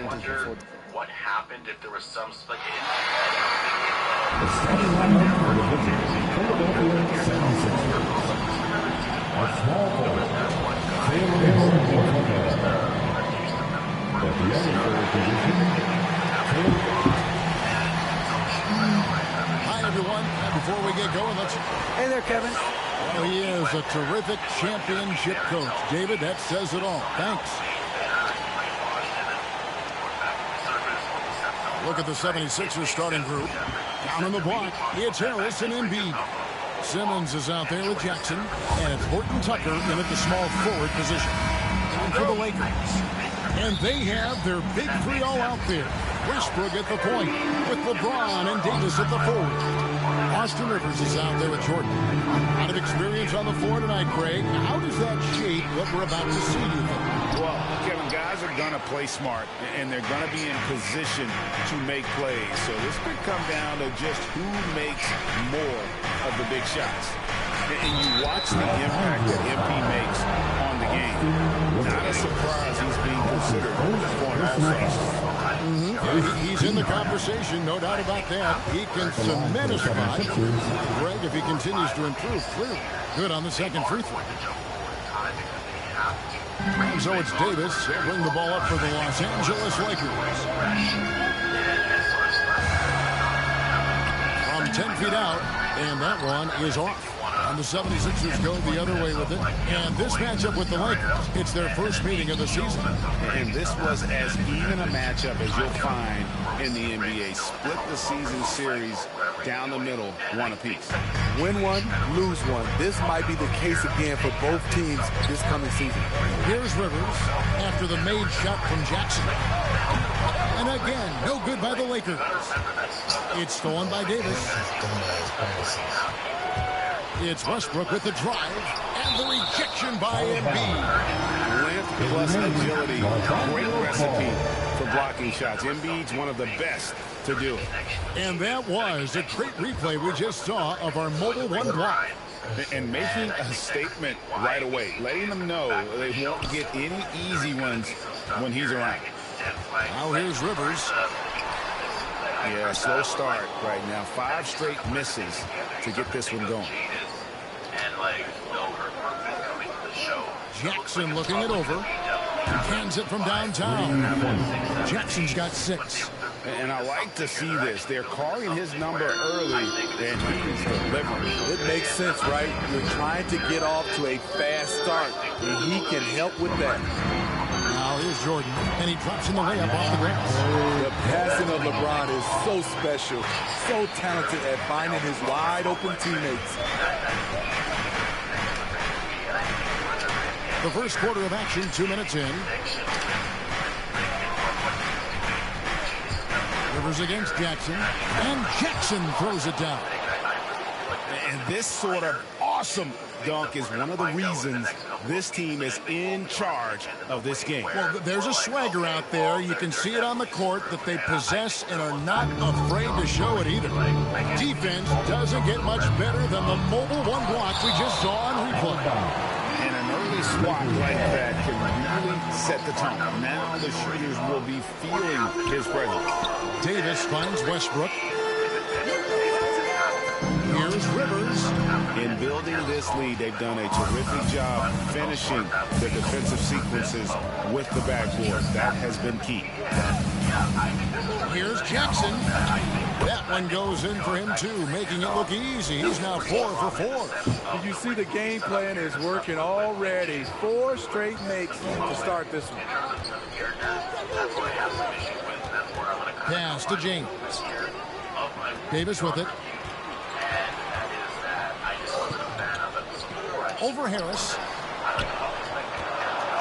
changes before. What happened if there was some like The starting lineup for the Philadelphia 76ers. A small forward, Taylor At the other forward position, Hi, everyone. Before we get going, let's... Hey there, Kevin. Well, he is a terrific championship coach. David, that says it all. Thanks. Look at the 76ers starting group. Down on the block, it's Harris and Embiid. Simmons is out there with Jackson, and it's Horton Tucker in at the small forward position. And for the Lakers. And they have their big three all out there. Westbrook at the point, with LeBron and Davis at the forward. Austin Rivers is out there with Jordan. A lot of experience on the floor tonight, Craig. How does that shape what we're about to see, do you think? Well, Kevin, guys are going to play smart, and they're going to be in position to make plays. So this could come down to just who makes more of the big shots. And you watch the impact that MP makes on the game. Not a surprise he's being considered for an all-star. He's in the conversation, no doubt about that. He can cement a spot. Greg, if he continues to improve, clearly good on the second free throw. And so it's Davis. He'll bring the ball up for the Los Angeles Lakers. From 10 feet out, and that one is off. And the 76ers go the other way with it. And this matchup with the Lakers, it's their first meeting of the season. And this was as even a matchup as you'll find in the NBA. Split the season series down the middle, one apiece. Win one, lose one. This might be the case again for both teams this coming season. Here's Rivers after the made shot from Jackson. And again, no good by the Lakers. It's stolen by Davis. It's Westbrook with the drive and the rejection by Embiid. Length plus agility, great recipe for blocking shots. Embiid's one of the best to do it. And that was a great replay we just saw of our mobile one block. And making a statement right away, letting them know they won't get any easy ones when he's around. Now here's Rivers. Yeah, slow start right now. 5 straight misses to get this one going. Jackson looking it over. Cans it from downtown. Jackson's got 6. And I like to see this. They're calling his number early, and he's delivering. It makes sense, right? You're trying to get off to a fast start, and he can help with that. Now here's Jordan, and he drops in the layup off the grass. The passing of LeBron is so special, so talented at finding his wide-open teammates. The first quarter of action, 2 minutes in. Rivers against Jackson, and Jackson throws it down. And this sort of awesome dunk is one of the reasons this team is in charge of this game. Well, there's a swagger out there. You can see it on the court that they possess and are not afraid to show it either. Defense doesn't get much better than the mobile one block we just saw on replay. And an early swat like that can really set the tone. Now the shooters will be feeling his presence. Davis finds Westbrook. Here's Rivers. In building this lead, they've done a terrific job finishing the defensive sequences with the backboard. That has been key. Here's Jackson. That one goes in for him, too, making it look easy. He's now 4 for 4. Did you see the game plan is working already? 4 straight makes to start this one. Pass to James. Davis with it. Over Harris.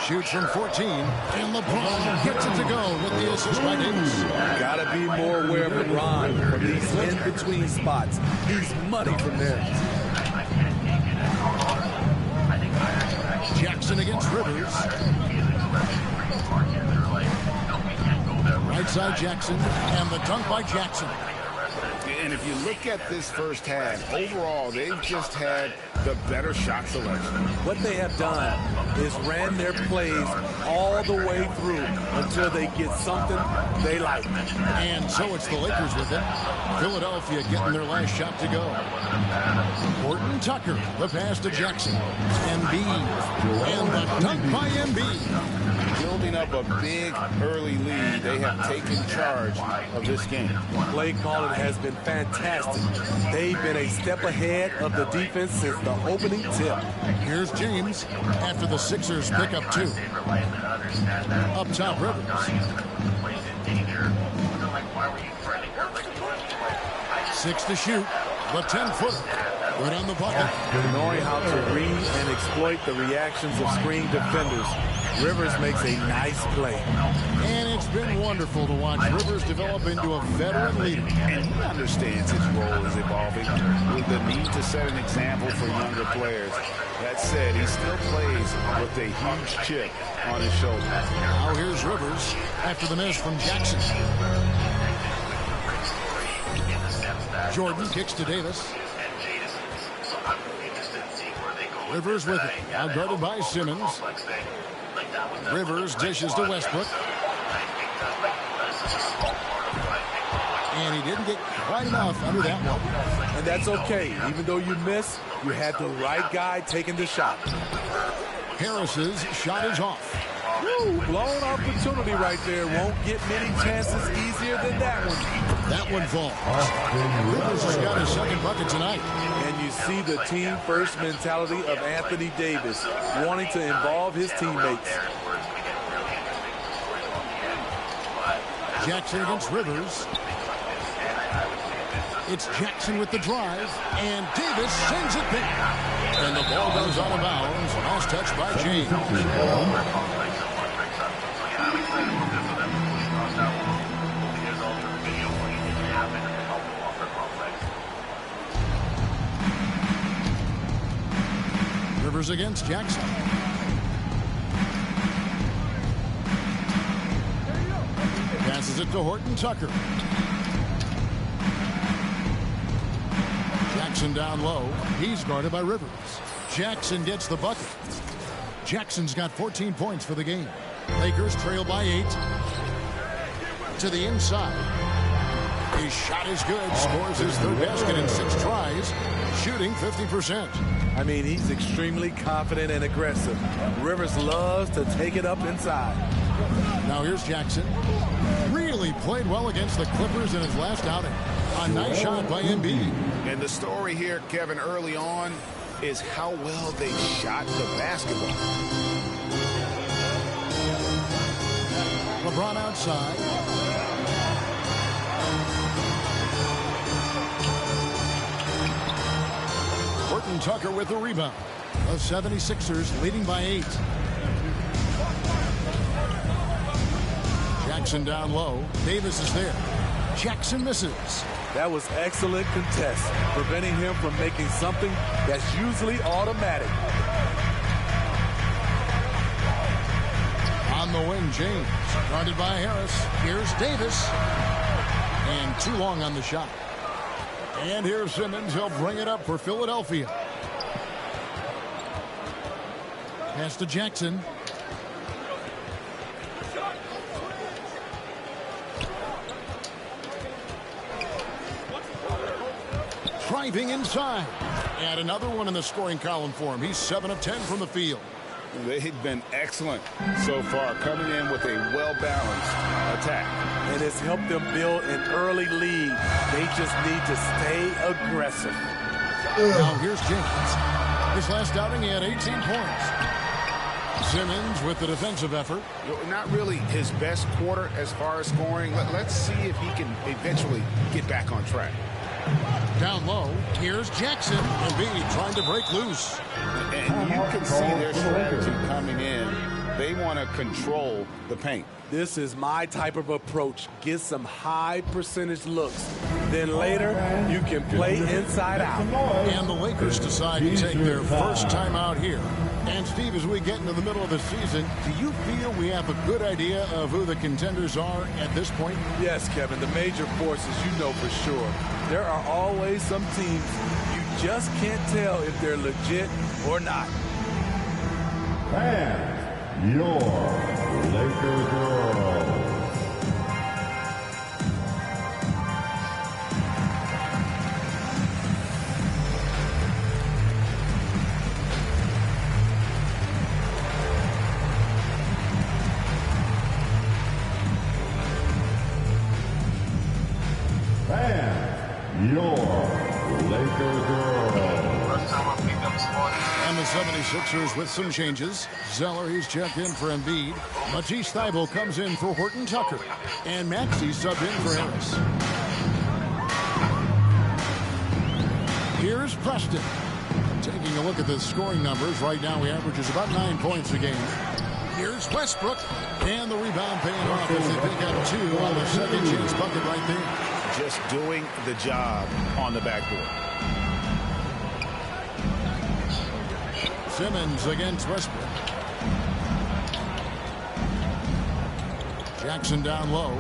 Shoots from 14. And LeBron gets it to go with the assist by Davis. Gotta be more aware of LeBron from these in-between spots. He's money from there. Jackson against Rivers. Right side Jackson. And the dunk by Jackson. And if you look at this first half, overall, they've just had the better shot selection. What they have done is ran their plays all the way through until they get something they like. And so it's the Lakers with it. Philadelphia getting their last shot to go. Horton Tucker, the pass to Jackson. Embiid, and the dunk by Embiid. Building up a big early lead, they have taken charge of this game. Play calling has been fantastic. They've been a step ahead of the defense since the opening tip. Here's James after the Sixers pick up 2. Up top, Rivers. 6 to shoot. The 10-footer. Right on the bucket. Knowing how to read and exploit the reactions of screen defenders, Rivers makes a nice play. And it's been wonderful to watch Rivers develop into a veteran leader. And he understands his role is evolving with the need to set an example for younger players. That said, he still plays with a huge chip on his shoulder. Now here's Rivers after the miss from Jackson. Jordan kicks to Davis. Rivers with it. Now guarded by Simmons. Rivers dishes to Westbrook. And he didn't get quite enough under that one. And that's okay. Even though you miss, you had the right guy taking the shot. Harris's shot is off. Woo, blown opportunity right there. Won't get many chances easier than that one. That one falls. Rivers has got his second bucket tonight. And you see the team-first mentality of Anthony Davis, wanting to involve his teammates. Jackson against Rivers. It's Jackson with the drive, and Davis sends it back. And the ball goes out of bounds. Last touch by James. Rivers against Jackson. Passes it to Horton Tucker. Jackson down low. He's guarded by Rivers. Jackson gets the bucket. Jackson's got 14 points for the game. Lakers trail by 8. To the inside. His shot is good. Scores his third basket in 6 tries. Shooting 50%. I mean, he's extremely confident and aggressive. Rivers loves to take it up inside. Now here's Jackson. Really played well against the Clippers in his last outing. A nice shot by Embiid. And the story here, Kevin, early on is how well they shot the basketball. LeBron outside. Horton Tucker with the rebound. The 76ers leading by 8. Jackson down low. Davis is there. Jackson misses. That was excellent contest, preventing him from making something that's usually automatic. On the wing, James. Guarded by Harris. Here's Davis. And too long on the shot. And here's Simmons. He'll bring it up for Philadelphia. Pass to Jackson. Driving inside. And another one in the scoring column for him. He's 7 of 10 from the field. They've been excellent so far, coming in with a well-balanced attack. And it's helped them build an early lead. They just need to stay aggressive. Now here's James. His last outing, he had 18 points. Simmons with the defensive effort. Not really his best quarter as far as scoring. Let's see if he can eventually get back on track. Down low, here's Jackson. Embiid trying to break loose. And you can see their strategy coming in. They want to control the paint. This is my type of approach. Get some high percentage looks. Then later, you can play inside out. And the Lakers decide to take their first time out here. And Steve, as we get into the middle of the season, do you feel we have a good idea of who the contenders are at this point? Yes, Kevin, the major forces, you know for sure. There are always some teams you just can't tell if they're legit or not. Fans, your Laker girls. And your Laker girls. And the 76ers with some changes. Zeller, he's checked in for Embiid. Matisse Thybulle comes in for Horton Tucker. And Maxey subbed in for Harris. Here's Preston. Taking a look at the scoring numbers. Right now he averages about 9 points a game. Here's Westbrook. And the rebound paying off as they pick up 2 on the second chance bucket right there. Just doing the job on the backboard. Simmons against Westbrook. Jackson down low.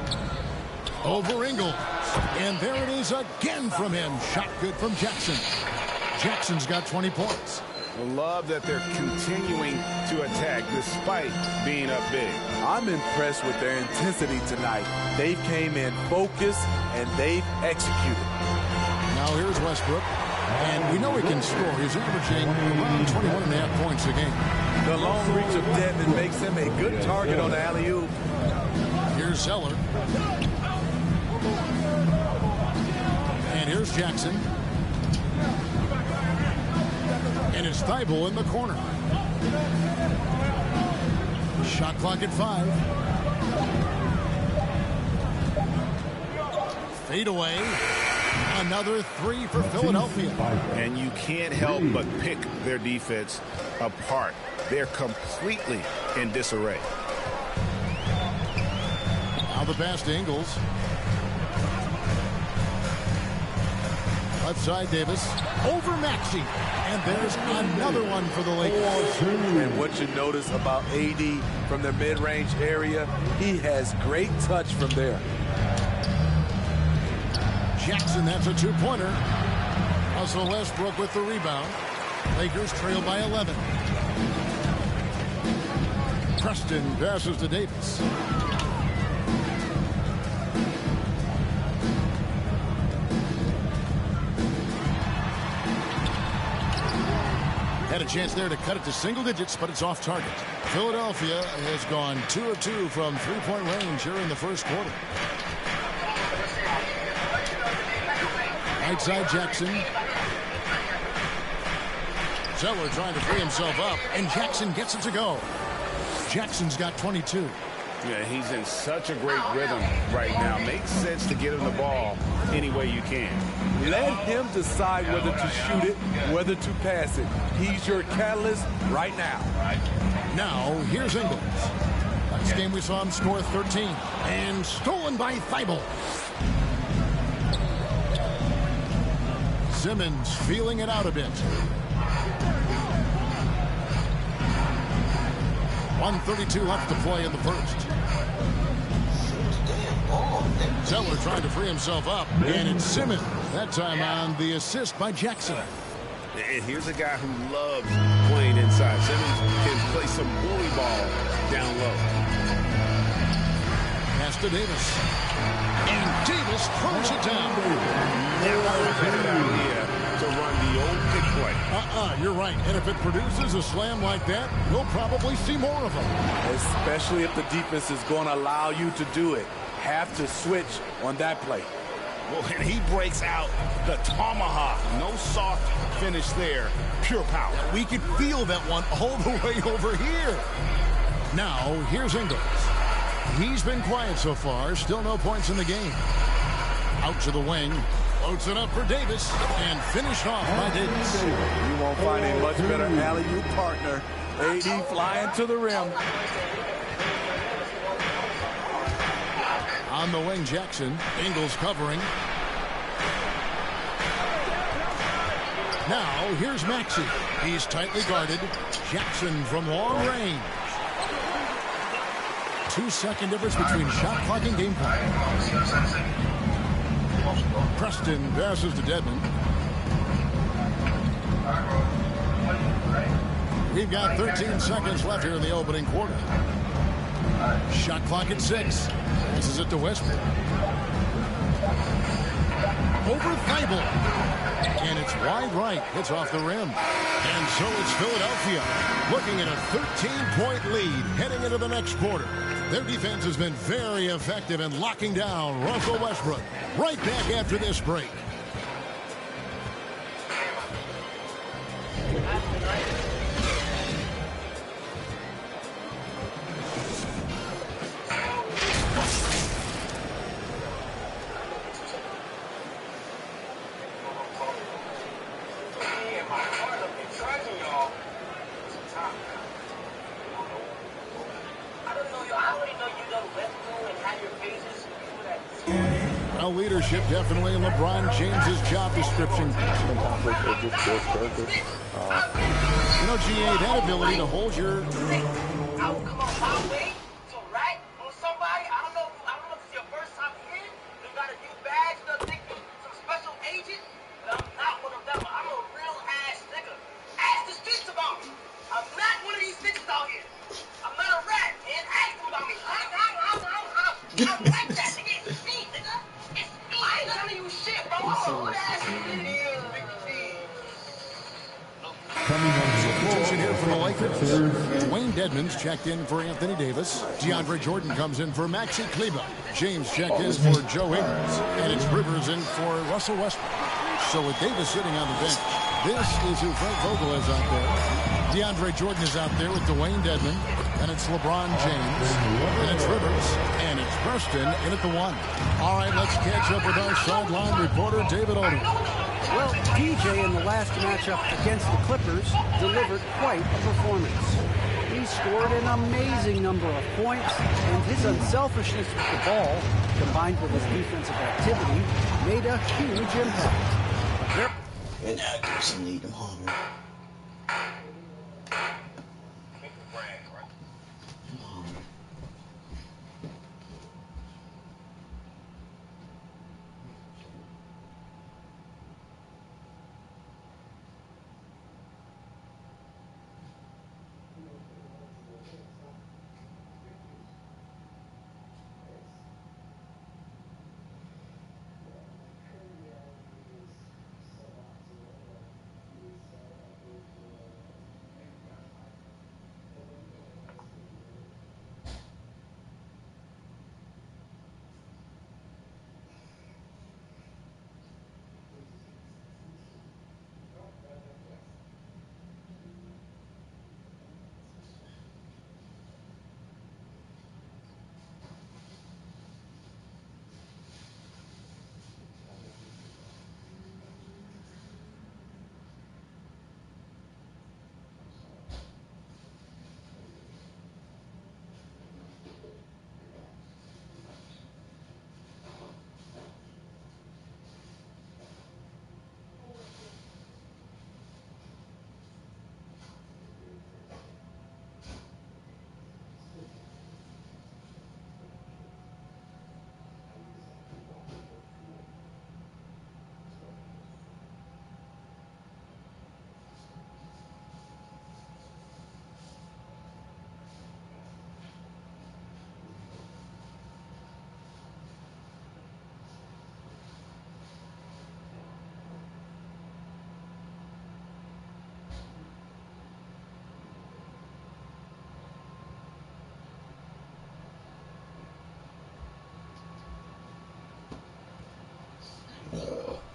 Over Ingles. And there it is again from him. Shot good from Jackson. Jackson's got 20 points. I love that they're continuing to attack despite being up big. I'm impressed with their intensity tonight. They've came in focused and they've executed. Now here's Westbrook. And we know he can score. He's averaging around 21.5 points a game. The long reach of Devin makes him a good target on the alley-oop. Here's Zeller. And here's Jackson. And it's Thybulle in the corner. Shot clock at 5. Fade away. Another 3 for Philadelphia. And you can't help but pick their defense apart. They're completely in disarray. Now the pass to Ingles. Left side Davis. Over Maxey. And there's another one for the Lakers. And what you notice about AD from the mid-range area, he has great touch from there. Jackson, that's a 2-pointer. Also Westbrook with the rebound. Lakers trail by 11. Preston passes to Davis. Had a chance there to cut it to single digits, but it's off target. Philadelphia has gone 2 of 2 from three-point range here in the first quarter. Right side Jackson. Zeller trying to free himself up, and Jackson gets it to go. Jackson's got 22. Yeah, he's in such a great rhythm right now. Makes sense to get him the ball any way you can. Let him decide whether to shoot it, whether to pass it. He's your catalyst right now. Now, here's Ingles. Last game we saw him score 13. And stolen by Thybulle. Simmons feeling it out a bit. 1:32 left to play in the first. Zeller trying to free himself up. And it's Simmons. That time on the assist by Jackson. And here's a guy who loves playing inside. Simmons can play some bully ball down low. Pass to Davis. And Davis throws it down. Never a bad idea to run the old pick play. You're right. And if it produces a slam like that, we'll probably see more of them. Especially if the defense is going to allow you to do it. Have to switch on that play. Well, and he breaks out the tomahawk. No soft finish there. Pure power. We could feel that one all the way over here. Now, here's Ingles. He's been quiet so far. Still no points in the game. Out to the wing. Floats it up for Davis. And finished off by Davis. You won't find a much better alley-oop partner. AD flying to the rim. On the wing, Jackson. Ingles covering. Now, here's Maxey. He's tightly guarded. Jackson from long range. 2-second difference between shot clock and game clock. Preston passes to Dedmon. We've got 13 seconds left here in the opening quarter. Shot clock at 6. Passes it to Westbrook. Over Thibault. And it's wide right. It's off the rim. And so it's Philadelphia looking at a 13-point lead heading into the next quarter. Their defense has been very effective in locking down Russell Westbrook. Right back after this break. Leadership definitely in LeBron James's job description. You know, GA, that ability to hold your... Checked in for Anthony Davis. DeAndre Jordan comes in for Maxi Kleber. James checked in for Joe Ingles. And it's Rivers in for Russell Westbrook. So with Davis sitting on the bench, this is who Frank Vogel is out there. DeAndre Jordan is out there with Dwayne Dedmon. And it's LeBron James. And it's Rivers. And it's Preston in at the 1. All right, let's catch up with our sideline reporter, David Odom. Well, DJ in the last matchup against the Clippers delivered quite a performance. He scored an amazing number of points, and his unselfishness with the ball, combined with his defensive activity, made a huge impact. Inaccuracy lead them home.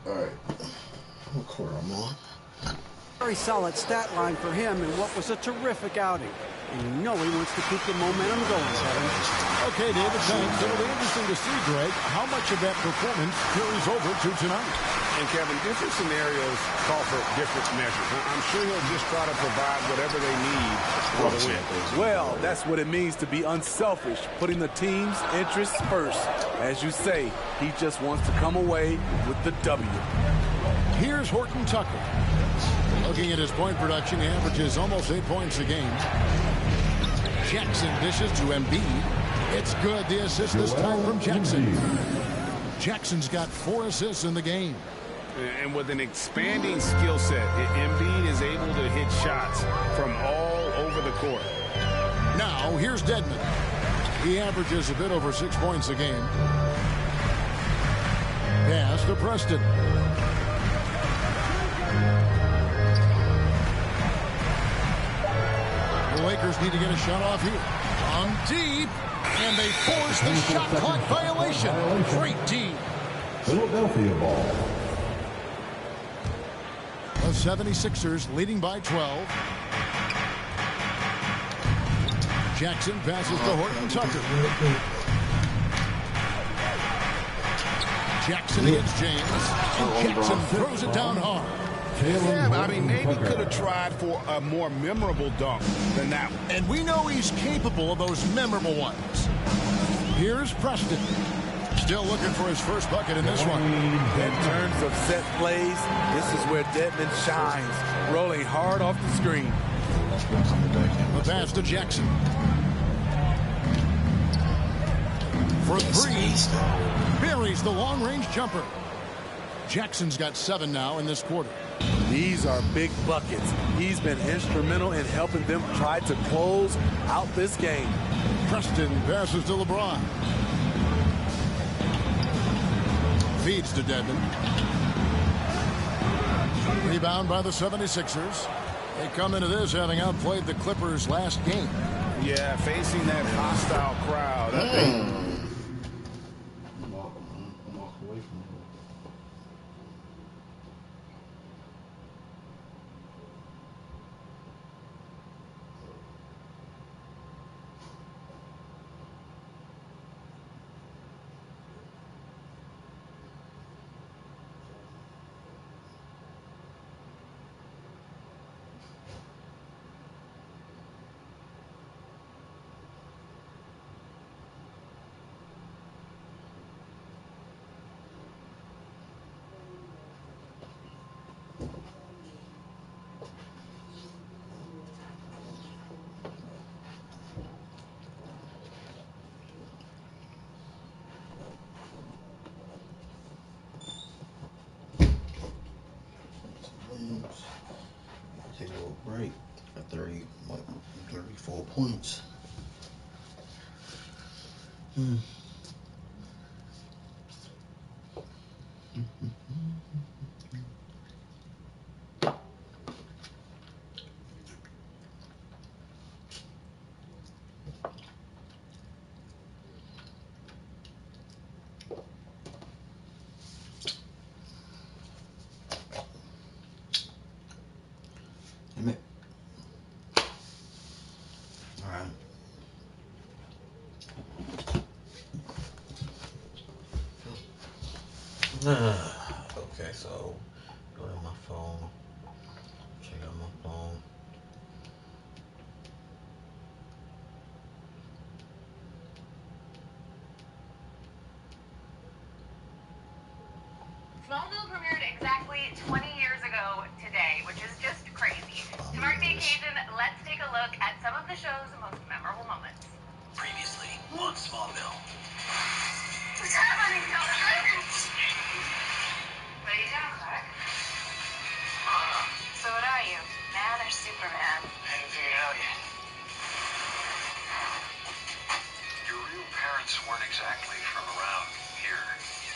All right. What quarter I'm on? Very solid stat line for him in what was a terrific outing. And you know he wants to keep the momentum going, Kevin. Okay, David, thanks. It'll be interesting to see, Greg, how much of that performance carries over to tonight. And, Kevin, different scenarios call for different measures. I'm sure he'll just try to provide whatever they need for the win. Well, that's what it means to be unselfish, putting the team's interests first. As you say, he just wants to come away with the W. Here's Horton Tucker. Looking at his point production, he averages almost 8 points a game. Jackson dishes to Embiid. It's good. The assist this time from Jackson. Jackson's got 4 assists in the game. And with an expanding skill set, Embiid is able to hit shots from all over the court. Now, here's Dedmon. He averages a bit over 6 points a game. Pass to Preston. The Lakers need to get a shot off here. On deep, and they force the shot clock violation. Great team. Philadelphia ball. The 76ers leading by 12. Jackson passes to Horton Tucker. Jackson against James. And Jackson throws it down hard. Yeah, I mean, maybe could have tried for a more memorable dunk than that one. And we know he's capable of those memorable ones. Here's Preston. Still looking for his first bucket in this one. In terms of set plays, this is where Dedmon shines, rolling hard off the screen. The pass to Jackson. For three, buries the long-range jumper. Jackson's got 7 now in this quarter. These are big buckets. He's been instrumental in helping them try to close out this game. Preston passes to LeBron. Feeds to Dedmon. Rebound by the 76ers. They come into this having outplayed the Clippers last game. Yeah, facing that hostile crowd. I think. Take a little break at 34 points. Damn it. All right. Okay, so go to my phone. Check out my phone. Smallville premiered exactly 20 years ago today, which is just crazy. To mark the occasion, let's take a look at some of the show's most memorable moments. Previously on Smallville. What's happening, Jonathan? What are you doing, Clark? So what are you, man or Superman? I haven't figured it out yet. Your real parents weren't exactly from around here.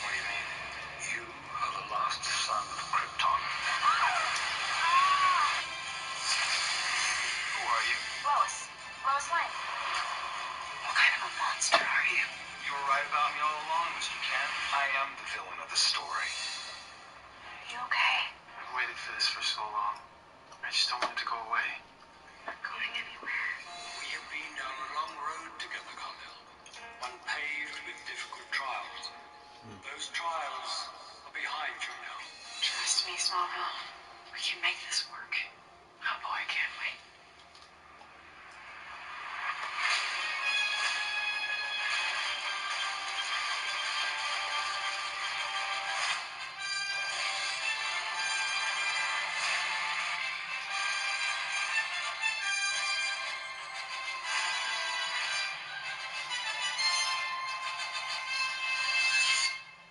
What do you mean? You are the lost son of Krypton. Who are you? Lois. Lois Lane. What kind of a monster are you? You were right about me all along, Mr. Kent. I am the villain of the story. You okay? I've waited for this for so long. I just don't want it to go away. Not going anywhere. We have been down a long road together, Carmel. One paved with difficult trials. Those trials are behind you now. Trust me, Smallville. We can make this work. Oh boy, can't we?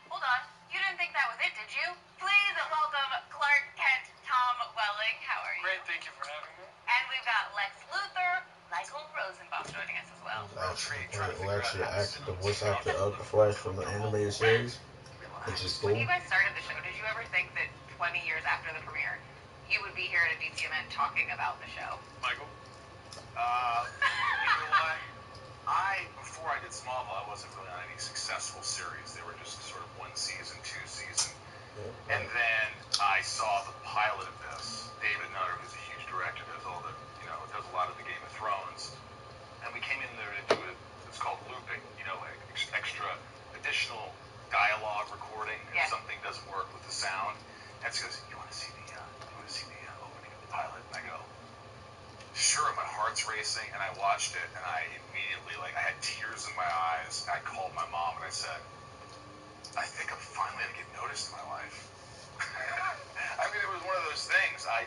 Hold on. You didn't think that was it, did you? Please welcome Clark Kent, Tom Welling. How are the voice actor of the Flash from the animated series, which is cool. When you guys started the show, did you ever think that 20 years after the premiere, you would be here at a DC event talking about the show? Michael? You know what? Before I did Smallville, I wasn't really on any successful series. They were just sort of 1 season, 2 season. Yeah. And then I saw the pilot of this. David Nutter, who's a huge director, does a lot of the Game of Thrones. And we came in there to do it's called looping, extra additional dialogue recording if something doesn't work with the sound. And she goes, you want to see the opening of the pilot? And I go, sure. My heart's racing, and I watched it, and I immediately, I had tears in my eyes. I called my mom, and I said, I think I'm finally going to get noticed in my life. I mean, it was one of those things. I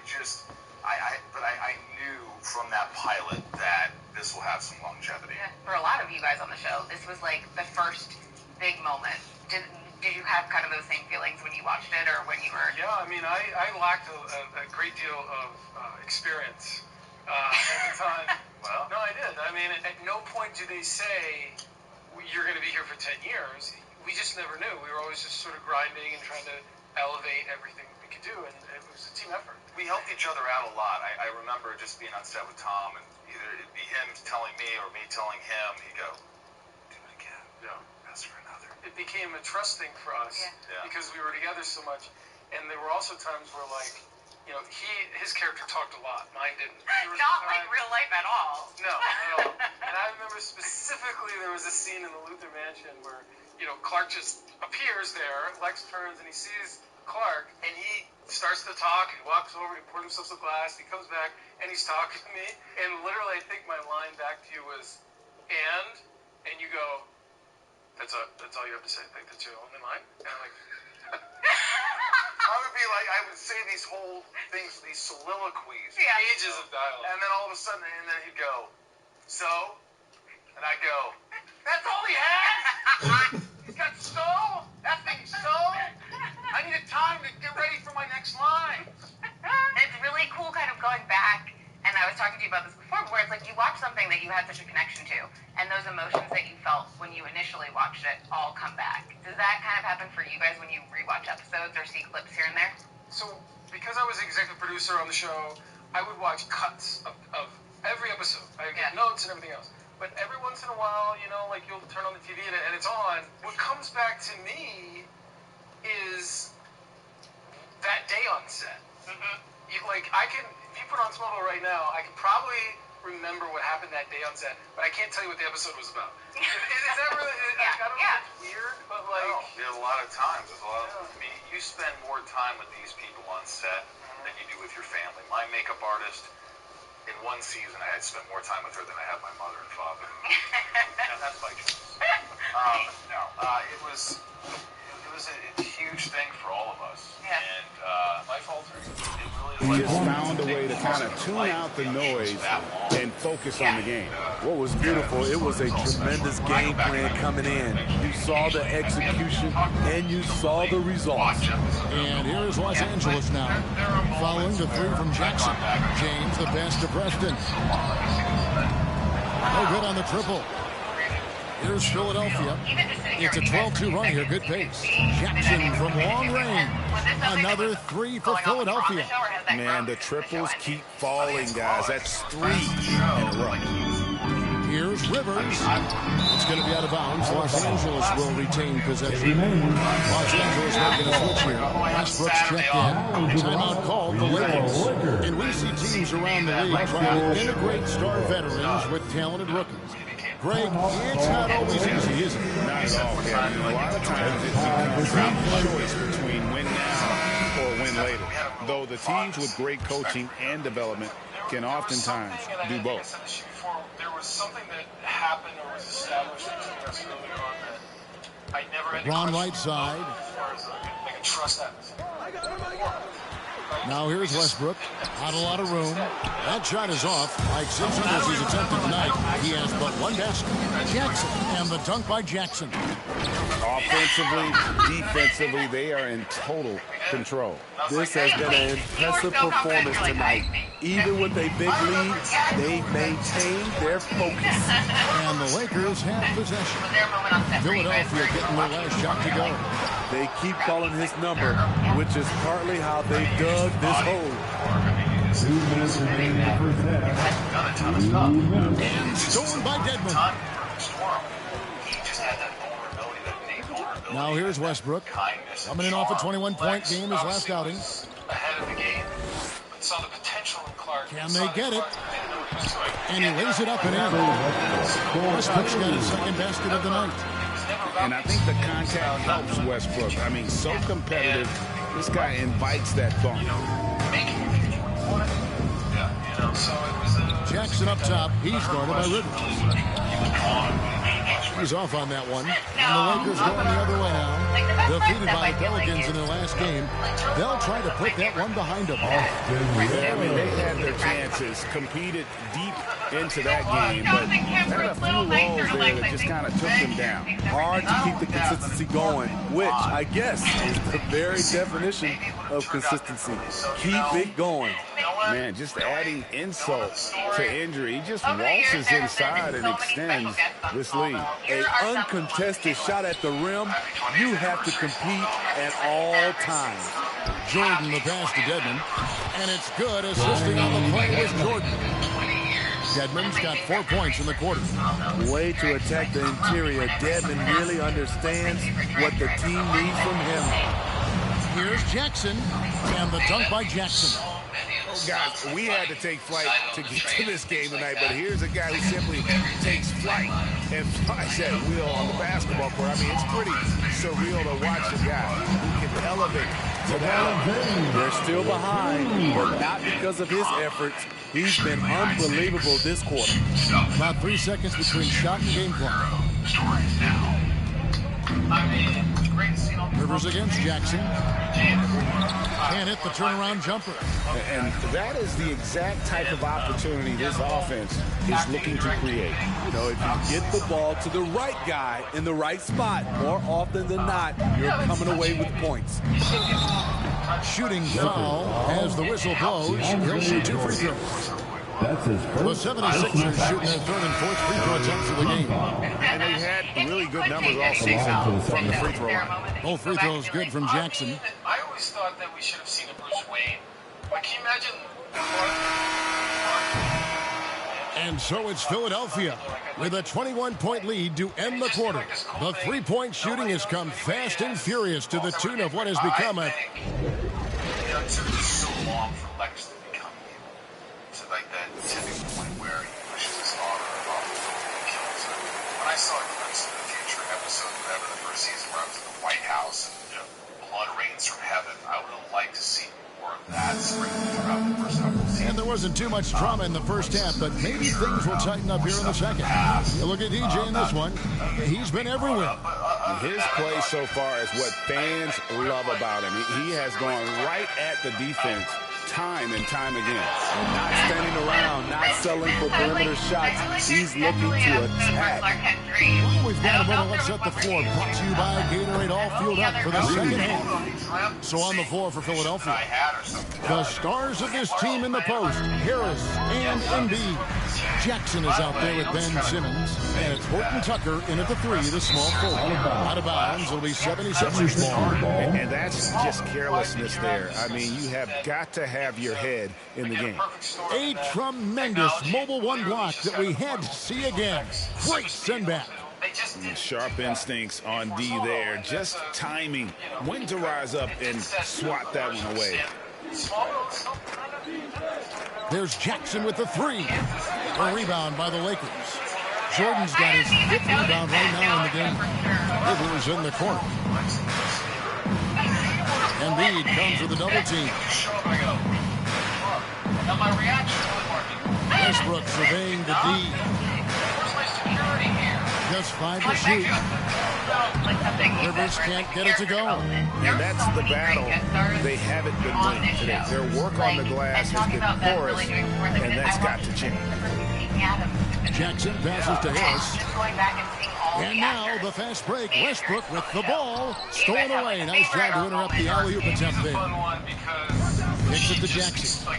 knew from that pilot that this will have some longevity. Yeah. For a lot of you guys on the show, this was like the first big moment. Did you have kind of those same feelings when you watched it, or when you were? Yeah, I mean, I lacked a great deal of experience at the time. Well, no, I did. I mean, at no point do they say you're going to be here for 10 years. We just never knew. We were always just sort of grinding and trying to elevate everything we could do, and it was a team effort. We helped each other out a lot. I remember just being on set with Tom, and either it'd be him telling me or me telling him. He'd go, do it again. Yeah. Ask for another. It became a trust thing for us because we were together so much. And there were also times where, his character talked a lot. Mine didn't. Not like real life at all. No, at all. And I remember specifically there was a scene in the Luthor Mansion where, Clark just appears there. Lex turns and he sees Clark, and he starts to talk. He walks over, he pours himself some glass, he comes back, and he's talking to me. And literally, I think my line back to you was, and you go, that's all you have to say. I think that's your only line. And I'm like, I would say these whole things, these soliloquies, pages of dialogue, and then all of a sudden, he'd go, so, and I'd go, that's all he has. He's got so. That thing's so. I needed time to get ready for my next line. It's really cool, kind of going back. And I was talking to you about this before, where it's like you watch something that you had such a connection to, and those emotions that you felt when you initially watched it all come back. Does that kind of happen for you guys when you rewatch episodes or see clips here and there? So, because I was the executive producer on the show, I would watch cuts of every episode. I would get notes and everything else. But every once in a while, you'll turn on the TV and it's on. What comes back to me is that day on set. Mm-hmm. If you put on Smallville right now, I can probably remember what happened that day on set, but I can't tell you what the episode was about. Is that really? I don't know. It's weird, but there's a lot of times. You spend more time with these people on set than you do with your family. My makeup artist, in 1 season, I had spent more time with her than I had my mother and father. That's my choice. It was a huge thing for all of us. Yeah. And my fault. He just found a way to kind of tune out the noise and focus on the game. What was beautiful, it was a tremendous game plan coming in. You saw the execution, and you saw the results. And here's Los Angeles now, following the 3 from Jackson. James, the pass to Preston. No good on the triple. Here's Philadelphia. It's a 12-2 run here. Good pace. Jackson from long range. Another 3 for Philadelphia. Man, the triples keep falling, guys. That's 3 in a row. Here's Rivers. It's going to be out of bounds. Los Angeles will retain possession. Los Angeles making a switch here. Westbrook's checked in. Timeout called the Lakers. And we see teams around the league trying to integrate star veterans with talented rookies. Greg, it's not always easy, is it? Not at all, Kevin. A lot of times it becomes a choice between win now or win later. Though the teams with great coaching and development can oftentimes do both. There was something that happened or was established between us early on that I never had to LeBron right side. as far as like a trust atmosphere. Now here's Westbrook. Not a lot of room. That shot is off. Like 6 others he's attempted tonight, he has but one basket. Jackson, and the dunk by Jackson. Offensively, defensively, they are in total control. This has been an impressive performance tonight. Even with a big lead, they've maintained their focus. And the Lakers have possession. Philadelphia getting their last shot to go. They keep calling his number, which is partly how they dug this hole. 2 minutes remaining in the first half. And stolen by Dedmon. Now here's Westbrook. Coming in off a 21-point game his last outing. Ahead of the game, but saw the potential in Clark. Can they get it? And he lays it up and in. Westbrook's got his second basket of the night. And I think the contact helps Westbrook. I mean, so competitive. This guy invites that bump. Jackson up top. He's guarded by Rivers. He's off on that one. And the Lakers going the other way now. Defeated by the Pelicans in their last game. They'll try to put that one behind them. Yeah, I mean, they had their chances, competed deep into that game, but had a few rolls there that just kind of took them down. Hard to keep the consistency going, which I guess is the very definition of consistency. Keep it going. Man, just adding insult to injury. He just waltzes inside and extends this lead. An uncontested shot at the rim, you have to compete at all times. Jordan the pass to Dedmon. And it's good, assisting on the play with Jordan. Dedmon's got 4 points in the quarter. Way to attack the interior. Dedmon really understands what the team needs from him. Here's Jackson, and the dunk by Jackson. Oh, guys, we had to take flight to get to this game tonight, but here's a guy who simply takes flight and flies at will on the basketball court. I mean, it's pretty surreal to watch a guy who can elevate to that. They're still behind, but not because of his efforts. He's been unbelievable this quarter. About 3 seconds between shot and game clock. Rivers against Jackson. Can't hit the turnaround jumper. And that is the exact type of opportunity this offense is looking to create. You know, if you get the ball to the right guy in the right spot, more often than not, you're coming away with points. Shooting foul as the whistle blows. He'll shoot 2 free throws. That's his first. The 76ers shooting their third and fourth free throw attempts of the game. And they've had really good numbers all season from the free throw line. Both free throws good from Jackson. I always thought that we should have seen a Bruce Wayne. Like, can you imagine? And so it's Philadelphia with a 21-point lead to end the quarter. The three-point shooting has come fast and furious to the tune of what has become a... It took so long for Lex to become evil. To like that tipping point where he pushes his father off the field and kills him. When I saw Glimpse of the Future episode, whatever, the first season where I was in the White House and blood rains from heaven, I would have liked to see more of that sprinkled throughout the first couple of seasons. And there wasn't too much drama in the first half, but maybe things will tighten up here in the second. You look at DJ in this one. He's been everywhere. His play so far is what fans love about him. He has gone right at the defense time and time again. Not standing around, not settling for perimeter shots. He's looking to attack. Well, we've got a moment. Let's set the floor. Brought to you by Gatorade All Fueled Up for the second half. So on the floor for Philadelphia, the stars of this team in the post, Harris and Embiid. Jackson is out there with Ben Simmons, and it's Horton Tucker in at the 3, the small forward. Out of bounds, it'll be 76ers ball. And that's just carelessness there. I mean, you have got to have your head in the game. A tremendous mobile one block that we had to see again. Great send back. Sharp instincts on D there. Just timing when to rise up and swat that one away. There's Jackson with the 3. A rebound by the Lakers. Jordan's got his 5th rebound right now in the game. Rivers in the corner. Embiid comes with a double team. Westbrook surveying the D. Just 5 to shoot. Rivers can't get it to go. And that's the battle they haven't been winning today. Their work on the glass has been porous, and that's got to change. Jackson passes to Harris. And now the fast break. Westbrook with the ball. Stolen away. Nice job to interrupt the alley-oop attempt there. Kicks it to Jackson.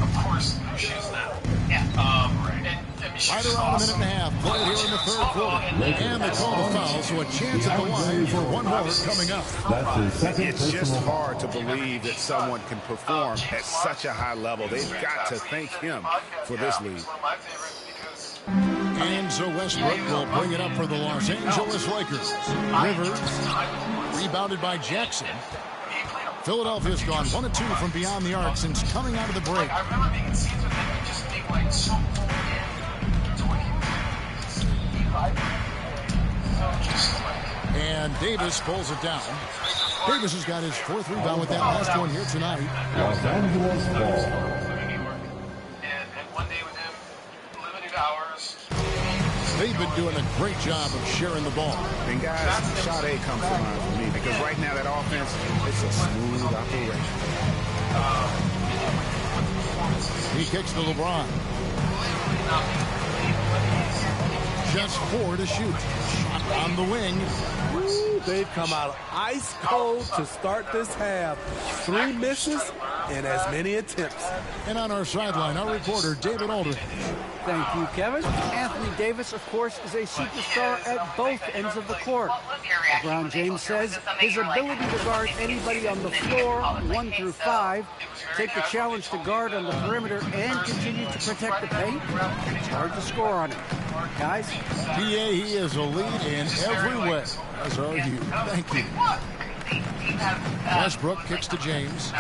Of course, she's now. Right around a minute and a half. Played here in the third quarter. And they call the foul, so a chance at the line for one more coming up. It's just hard to believe that someone can perform at such a high level. They've got to thank him for this lead. And so Westbrook will bring it up for the Los Angeles Lakers. Rivers, rebounded by Jackson. Philadelphia's gone 1 of 2 from beyond the arc since coming out of the break. I remember being in scenes with him and just being like so pulled into what he was. And Davis pulls it down. Davis has got his 4th rebound with that last one here tonight. Los Angeles ball. And one day with him, limited hours. They've been doing a great job of sharing the ball. And guys, shot A comes to mind for me because right now that offense, it's a smooth operation. He kicks to LeBron. Just 4 to shoot. Shot on the wing. Ooh, they've come out ice cold to start this half. 3 misses and as many attempts. And on our sideline, our reporter, David Aldridge. Thank you, Kevin. Anthony Davis, of course, is a superstar at both ends of the court. LeBron James says his ability to guard anybody on the floor, 1 through 5, take the challenge to guard on the perimeter, and continue to protect the paint, it's hard to score on him. Guys? PA, he is a lead in every way. As are you. Thank you. Westbrook kicks to James.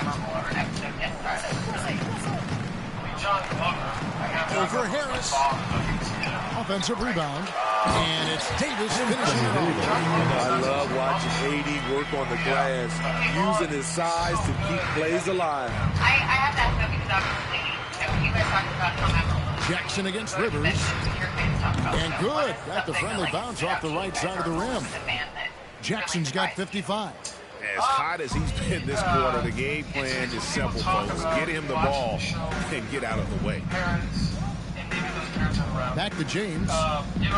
Over Harris. Offensive rebound. And it's Davis finishing it off. I love watching AD work on the glass, using his size to keep plays alive. I have that though because obviously you guys talked about how memorable. Jackson against Rivers. And good. Got the friendly bounce off the right side of the rim. Jackson's got 55. As hot as he's been this quarter, the game plan is simple, folks. Get him the ball and get out of the way. Back to James.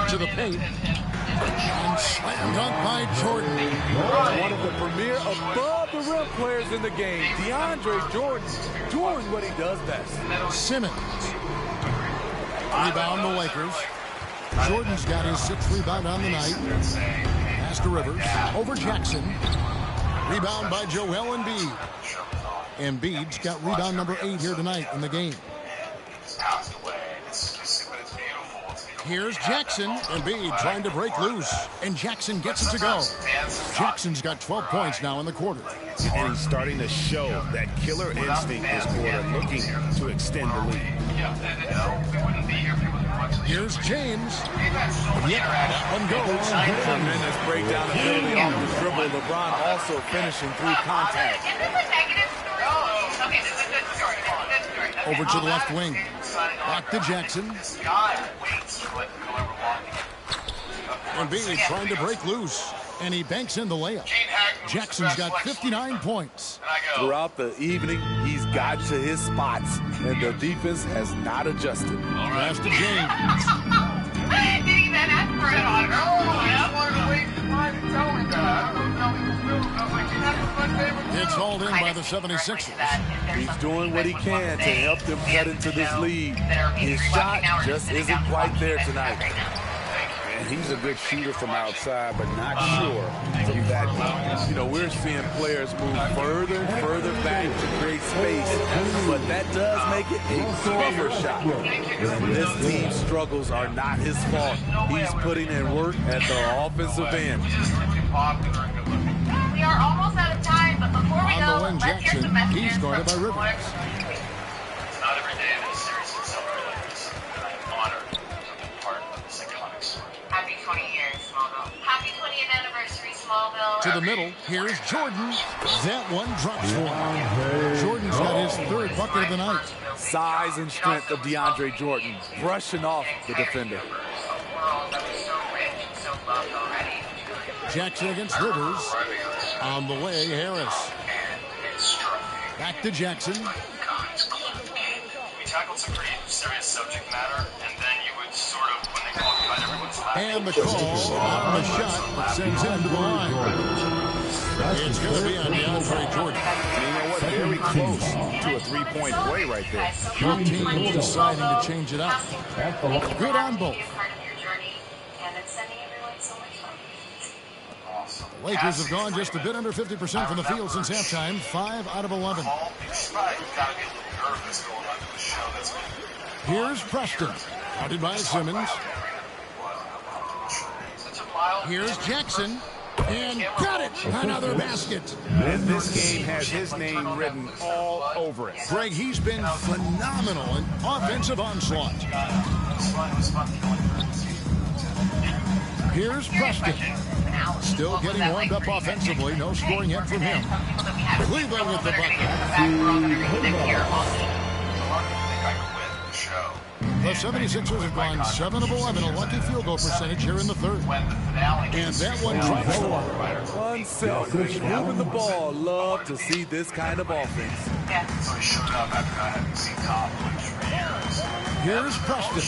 To the paint. And slam dunk by Jordan. One of the premier above-the-rim players in the game, DeAndre Jordan, doing what he does best. Simmons. Rebound the Lakers. Jordan's got his 6th rebound on the night. Pass to Rivers. Over Jackson. Rebound by Joel Embiid. Embiid's got rebound number 8 here tonight in the game. Here's Jackson. Embiid trying to break loose. And Jackson gets it to go. Jackson's got 12 points now in the quarter. And he's starting to show that killer instinct this quarter, looking to extend the lead. Here's James. Yep, that one goes. Tremendous breakdown ability off the dribble. LeBron also finishing through contact. Is this a negative story? Okay, this is a good story. Okay. Over to the left wing. Back to Jackson. Embiid trying to break loose. And he banks in the layup. Jackson's got 59 points. Throughout the evening, he's got to his spots, and the defense has not adjusted. Pass to James. Did he then ask for it on? It's hauled in by the 76ers. He's doing what he can to help them cut into this lead. His shot just isn't quite there tonight. And he's a good shooter from outside, but not sure from that point. You know, we're seeing players move further and further back to create space, but that does make it a tougher shot. This team's struggles are not his fault. He's putting in work at the offensive end. We are almost out of time, but before we On go, the wing, let's hear some Jackson. messages He's guarded by from Rivers. Not every day that a series is celebrated like this, and I'm honored to be part of this iconic story. Happy 20 years, Smallville. Happy 20th anniversary, Smallville. To the middle, here's Jordan. That one drops for him. Jordan's got his 3rd bucket of the night. Size and strength of DeAndre Jordan, brushing off the defender. A world that was so rich Jackson against Rivers. On the way, Harris. Back to Jackson. We tackled some pretty serious subject matter, and then you would sort of, when they talk about everyone's And the call on the shot that sends him to the line. It's going to be on DeAndre Jordan. And you know what? Very close to a three-point play right there. Both teams deciding to change it up. Good on both. The Lakers have gone just a bit under 50% from the field since halftime. 5 out of 11. Here's Preston. Guarded by Simmons. Here's Jackson. And got it! Another basket. And this game has his name written all over it. Greg, he's been phenomenal in offensive onslaught. Here's Preston. Still getting warmed up offensively. No scoring yet from him. Cleveland with the bucket. The 76ers have gone 7 of 11, a lucky field goal percentage here in the third. And that one drops for Unselfish, moving the ball. Love to see this kind of offense. So he showed up after I hadn't seen Top for years. Here's Preston.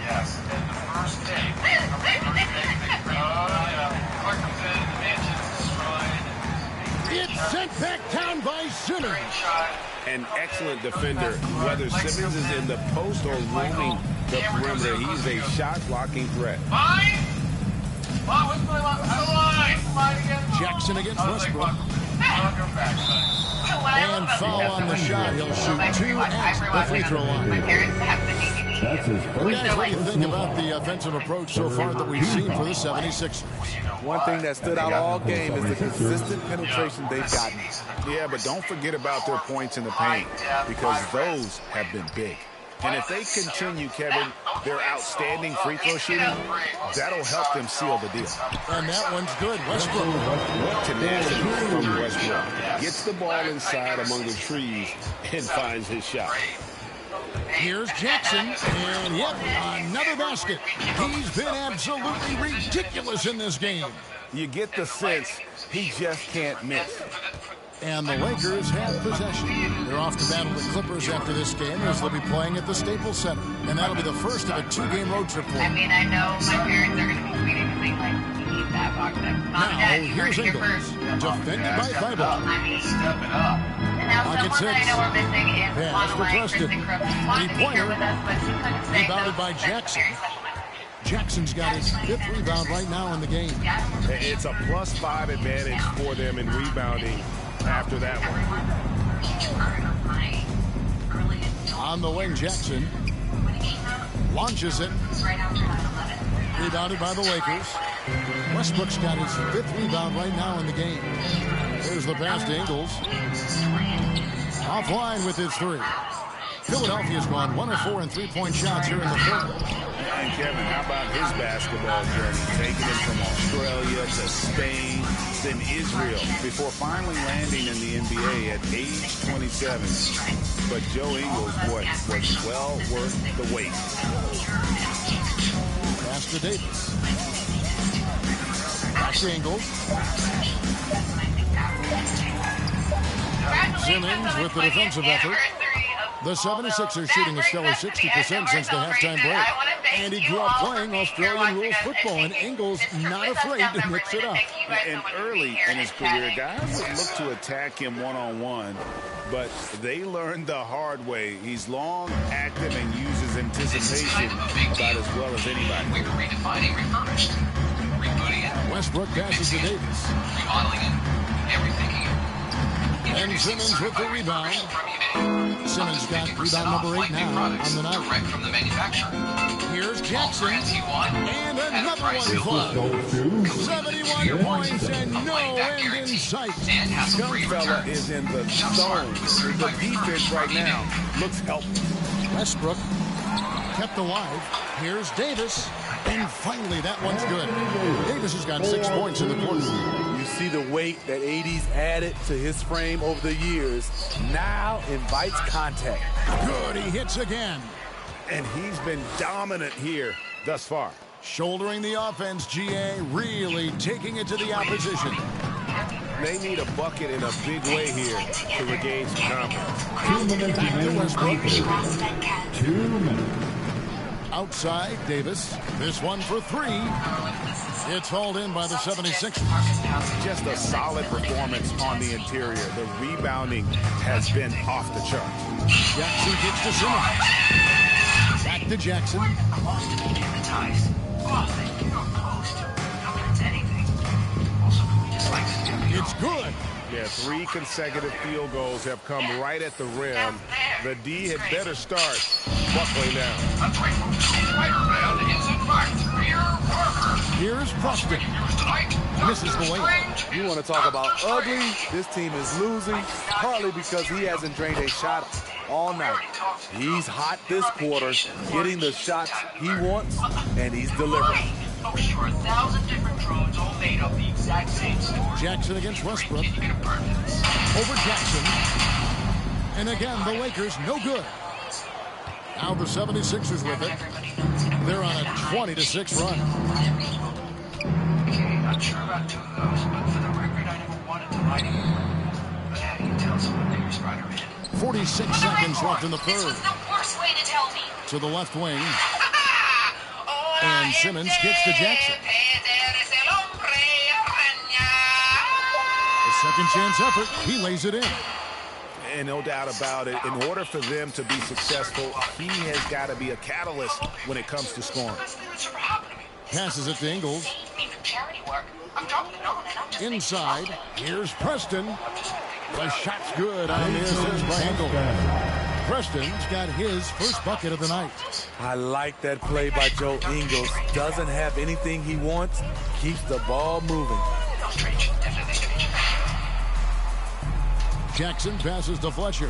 Yes, and the first day. Clark comes in, the mansion's destroyed. It's sent back down by Simmons. An excellent defender. Whether Simmons is in the post or roaming the perimeter, he's a shot-blocking threat. Jackson against Westbrook. And foul on the shot. He'll shoot 2 at the free throw line. That's his first. Guys, what do you think about the offensive approach so far that we've seen for the 76ers? One thing that stood out all game is the consistent penetration they've gotten. Yeah, but don't forget about their points in the paint, because those have been big. And if they continue, Kevin, their outstanding free throw shooting, that'll help them seal the deal. And that one's good. Westbrook. What tenacity from Westbrook. Gets the ball inside among the trees and finds his shot. Here's Jackson, and yep, another basket. He's been absolutely ridiculous in this game. You get the sense he just can't miss. And the Lakers have possession. They're off to battle the Clippers after this game, as they'll be playing at the Staples Center. And that'll be the first of a 2-game road trip for them. I mean, I know my parents are going to be tweeting and saying, like, you need that box. Now, here's Ingles, defended by Thibault. I mean, step it up. And now Pocket someone that I know we're missing is Pass for Preston. Three-pointer. Rebounded by Jackson. Jackson's got his 5th rebound right now in the game. It's a +5 advantage for them in rebounding after that one. On the wing, Jackson launches it. Rebounded by the Lakers. Westbrook's got his 5th rebound right now in the game. There's the pass to Ingles. Offline with his 3. Philadelphia's gone 1 of 4 in 3-point shots here in the third. And Kevin, how about his basketball journey? Taking him from Australia to Spain, then Israel, before finally landing in the NBA at age 27. But Joe Ingles, boy, was well worth the wait. Pass to Davis. Back to Ingles. Simmons with the defensive effort. The 76ers shooting a stellar 60% since the halftime break. And he grew up playing Australian rules football, and Ingles not afraid to mix it up. And early in his career, guys would look to attack him one-on-one, but they learned the hard way. He's long, active, and uses anticipation about as well as anybody. We were redefining, refurbished, rebooting it, Westbrook passes to Davis. remodeling it, and rethinking it. And Simmons with the rebound. Simmons got rebound number 8 now on the night. Direct from the manufacturer. Here's Jackson. Brands you want, And another one flush. 71 points and no end in sight. and has Young fella is in the zone. The defense right now looks helpless. Westbrook kept alive. Here's Davis. And finally, that one's good. Davis has got 6 points in the quarter. You see the weight that AD's added to his frame over the years. Now invites contact. Good, he hits again. And he's been dominant here thus far. Shouldering the offense, GA really taking it to the opposition. They need a bucket in a big way here to regain some confidence. 2 minutes Back to Westbrook. 2 minutes. Outside, Davis. This one for three. It's hauled in by the 76ers. Just a solid performance on the interior. The rebounding has been off the chart. Jackson gets to Simmons. Back to Jackson. It's good. Yeah, 3 consecutive field goals have come right at the rim. The D had better start buckling down. Here's Preston. Misses the layup. You want to talk about ugly? This team is losing partly because he hasn't drained a shot all night. He's hot this quarter, getting the shots he wants, and he's delivering. Sure, 1,000 different drones all made up the exact same story. Jackson against Westbrook. Over Jackson. And again, the Lakers no good. Now the 76ers with it. They're on a 20-6 run. Okay, not sure about 2 of those, but for the record, I never wanted to lie to you. But how do you tell someone that you're Spider-Man? 46 seconds left in the third. This was the worst way to tell me. To the left wing. And Simmons gets to Jackson. A second chance effort. He lays it in. And no doubt about it, in order for them to be successful, he has got to be a catalyst when it comes to scoring. Passes it to Ingles. Inside, here's Preston. The shot's good on the assist by Ingles. Preston's got his first bucket of the night. I like that play by Joe Ingles. Doesn't have anything he wants, keeps the ball moving. Jackson passes to Fletcher.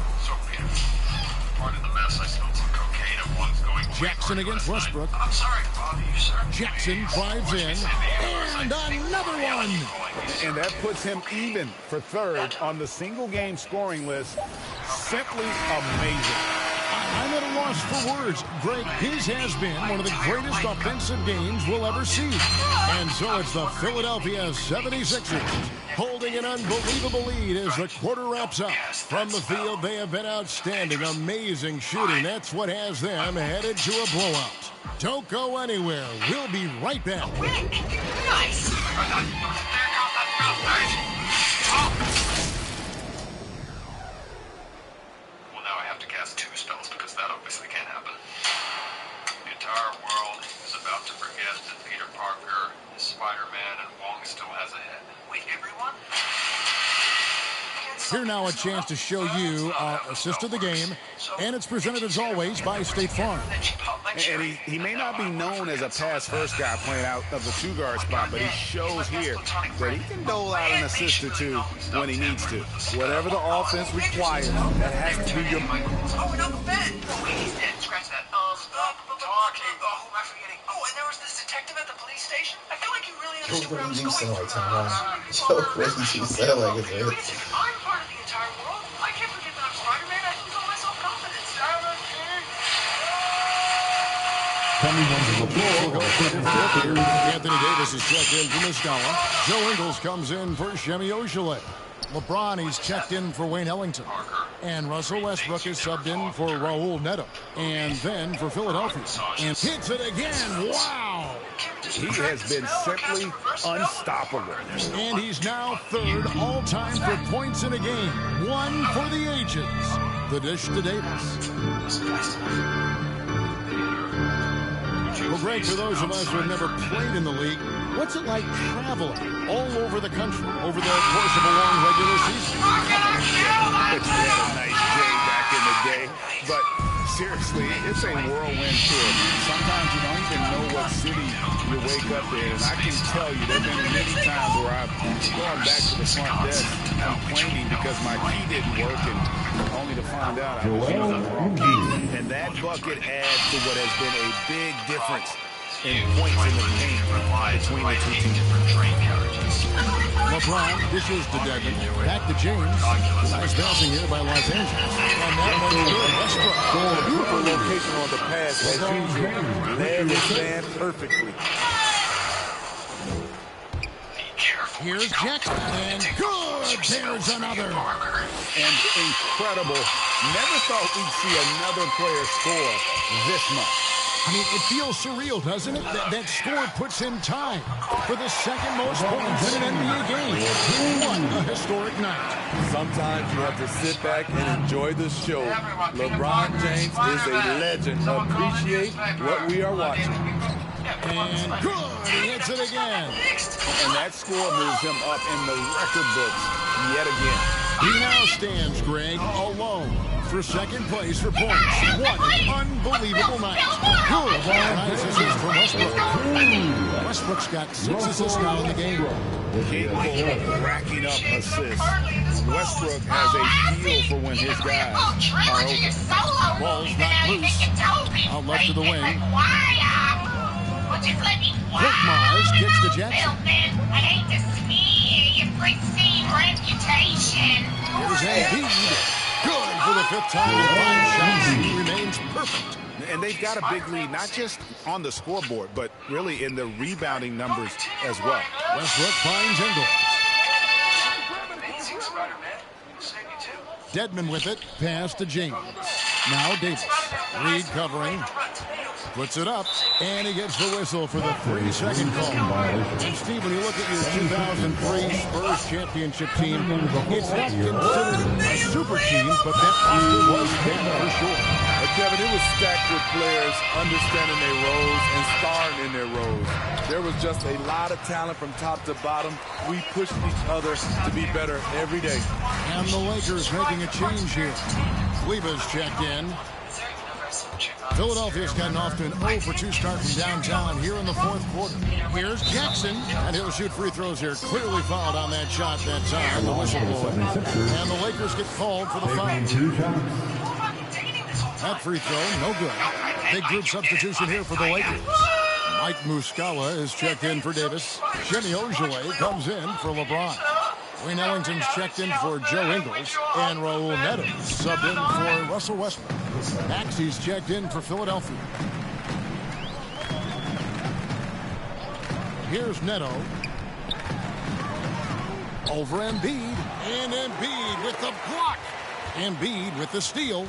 Part of the mess, I smelled some cocaine and one's going Jackson against Westbrook. I'm sorry to bother you, sir. Jackson drives in. And another one. And that puts him even for third on the single-game scoring list. Simply amazing. I'm at a loss for words. Greg, his has been one of the greatest offensive games we'll ever see. And so it's the Philadelphia 76ers holding an unbelievable lead as the quarter wraps up. From the field, they have been outstanding. Amazing shooting. That's what has them headed to a blowout. Don't go anywhere. We'll be right back. Nice. Well, now I have to cast 2 spells because that obviously can't happen. The entire world is about to forget that Peter Parker is Spider-Man and Wong still has a head. Wait, everyone? Here now a chance to show you our assist of the game, and it's presented as always by State Farm. And he may not be known as a pass-first guy playing out of the 2-guard spot, but he shows here that he can dole out an assist or 2 when he needs to. Whatever the offense requires, that has to be your... Oh, and Uncle Ben! Wait, he's dead. Scratch that. Stop talking. Oh, who am I forgetting? Oh, and there was this detective at the police station. I feel like he really understood where I was going. You sound like it's I'm part of the entire world. I can't forget that I'm Spider-Man. I lose all my self-confidence. Coming onto the floor. Anthony Davis is checked in for Muscala. Joe Ingles comes in for Shemi Oshale. LeBron, he's checked in for Wayne Ellington. And Russell Westbrook is subbed in for Raul Neto. And then for Philadelphia. And hits it again. Wow! He has been simply unstoppable. And he's now third all-time for points in a game. 1 for the ages. The dish to Davis. Well, Greg, for those of us who have never played in the league, what's it like traveling all over the country over the course of a long regular season? But you had a nice day back in the day. But seriously, it's a whirlwind tour. Sometimes you don't even know what city you wake up in. And I can tell you, there have been many times where I've gone back to the front desk complaining because my key didn't work, and only to find out I was using the wrong key. And that bucket adds to what has been a big difference in points in the paint between the two teams. LeBron dishes to Devin. Back to James. Nice passing here by Los Angeles. And that one's good. Westbrook. Beautiful location on the pass as usual. Led his man perfectly. Here's Jackson. And good. There's another. And incredible. Never thought we'd see another player score this much. I mean, it feels surreal, doesn't it? That score puts him tied for the second most points in an NBA game. What a historic night. Sometimes you have to sit back and enjoy the show. LeBron James is a legend. Appreciate what we are watching. And good. He hits it again. And that score moves him up in the record books yet again. He now stands, Greg, alone for second place for points. What an unbelievable night. Good. Nice assist from Westbrook. Westbrook's got 6 assists now in the game. Capable of racking up assists. Westbrook has a feel for when his guys are open. Ball's not loose. Out left to the wing. Quick Mars gets to Jackson. I hate to smear your pristine reputation. Here's Embiid. Good for the 5th time in 5 shots. He remains perfect. And they've got a big lead, not just on the scoreboard, but really in the rebounding numbers as well. Westbrook finds Ingles. Dedmon with it. Pass to James. Now Davis. Reed covering. Puts it up, and he gets the whistle for the 3-second call. And Steve, when you look at your 2003 Spurs championship team, it's not considered a super team, but that roster was big for sure. Kevin, it was stacked with players understanding their roles and starring in their roles. There was just a lot of talent from top to bottom. We pushed each other to be better every day. And the Lakers making a change here. Kleba's checked in. Philadelphia's gotten off to an 0-for-2 start from downtown here in the 4th quarter. Here's Jackson, and he'll shoot free throws here. Clearly fouled on that shot that time. The whistle blower. And the Lakers get called for the foul. That free throw, no good. Big group substitution here for the Lakers. Mike Muscala is checked in for Davis. Jimmy Ojeleye comes in for LeBron. Wayne Ellington's checked in for Joe Ingles, and Raul Neto subbed in for Russell Westbrook. Maxey's checked in for Philadelphia. Here's Neto. Over Embiid, and Embiid with the block. Embiid with the steal.